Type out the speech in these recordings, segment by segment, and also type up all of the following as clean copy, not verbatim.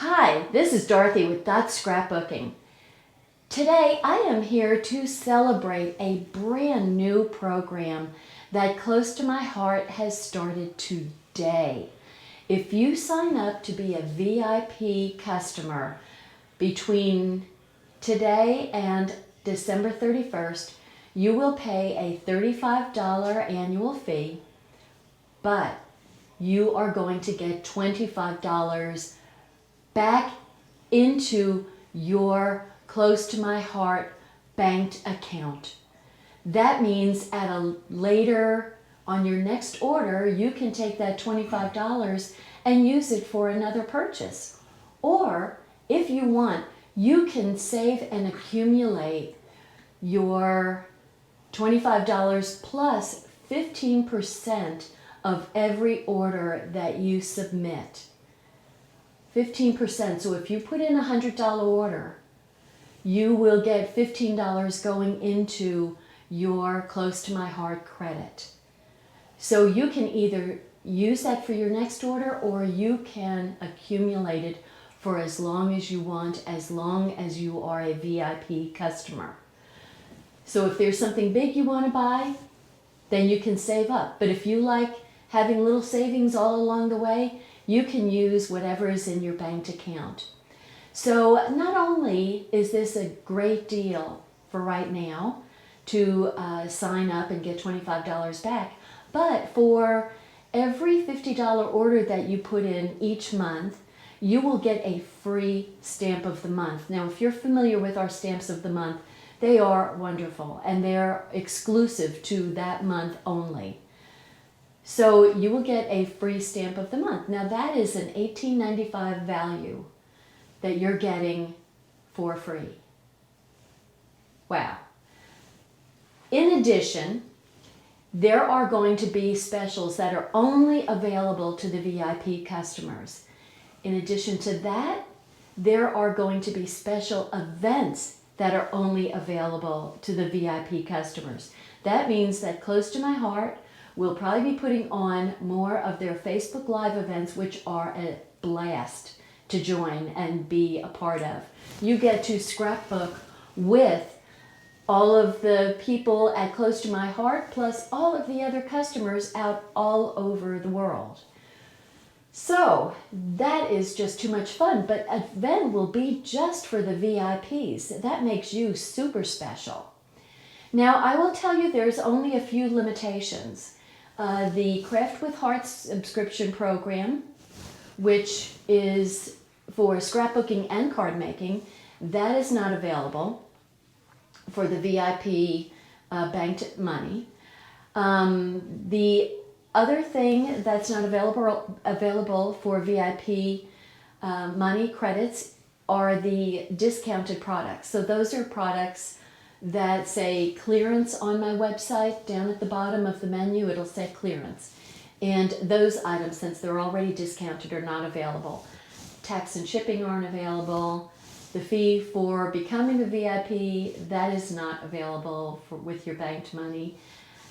Hi, this is Dorothy with Dot Scrapbooking. Today I am here to celebrate a brand new program that Close to My Heart has started today. If you sign up to be a VIP customer between today and December 31st, you will pay a $35 annual fee, but you are going to get $25 back into your Close to My Heart banked account. That means at a later, on your next order, you can take that $25 and use it for another purchase. Or if you want, you can save and accumulate your $25 plus 15% of every order that you submit. 15%. So if you put in a $100 order, you will get $15 going into your Close to My Heart credit. So you can either use that for your next order or you can accumulate it for as long as you want, as long as you are a VIP customer. So if there's something big you want to buy, then you can save up. But if you like having little savings all along the way, you can use whatever is in your banked account. So not only is this a great deal for right now to sign up and get $25 back, but for every $50 order that you put in each month, you will get a free stamp of the month. Now, if you're familiar with our stamps of the month, they are wonderful and they're exclusive to that month only. So you will get a free stamp of the month. Now that is an $18.95 value that you're getting for free. Wow. In addition, there are going to be specials that are only available to the VIP customers. In addition to that, there are going to be special events that are only available to the VIP customers. That means that Close to My Heart will probably be putting on more of their Facebook Live events, which are a blast to join and be a part of. You get to scrapbook with all of the people at Close to My Heart, plus all of the other customers out all over the world. So that is just too much fun, but an event will be just for the VIPs. That makes you super special. Now, I will tell you there's only a few limitations. The Craft with Heart subscription program, which is for scrapbooking and card making, that is not available for the VIP banked money. The other thing that's not available for VIP money credits are the discounted products. So those are products that say clearance on my website. Down at the bottom of the menu, it'll say clearance. And those items, since they're already discounted, are not available. Tax and shipping aren't available. The fee for becoming a VIP, that is not available with your banked money.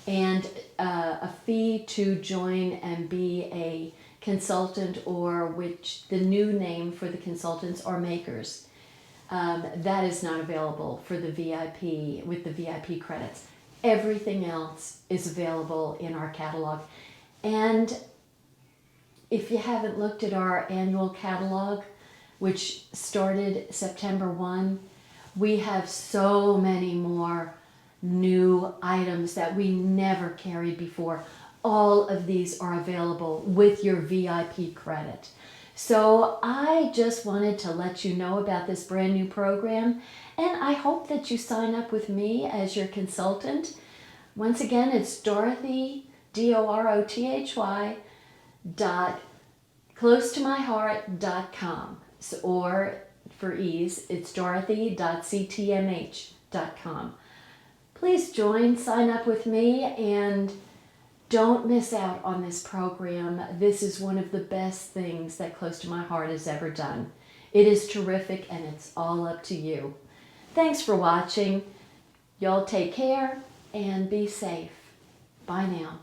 And a fee to join and be a consultant, or which the new name for the consultants are makers. That is not available for the VIP with the VIP credits. Everything else is available in our catalog. And if you haven't looked at our annual catalog, which started September 1, we have so many more new items that we never carried before. All of these are available with your VIP credit. So I just wanted to let you know about this brand new program, and I hope that you sign up with me as your consultant. Once again, it's Dorothy, DOROTHY, closetomyheart.com. Or for ease, it's dorothy.ctmh.com. Please join, sign up with me, and don't miss out on this program. This is one of the best things that Close to My Heart has ever done. It is terrific, and it's all up to you. Thanks for watching. Y'all take care and be safe. Bye now.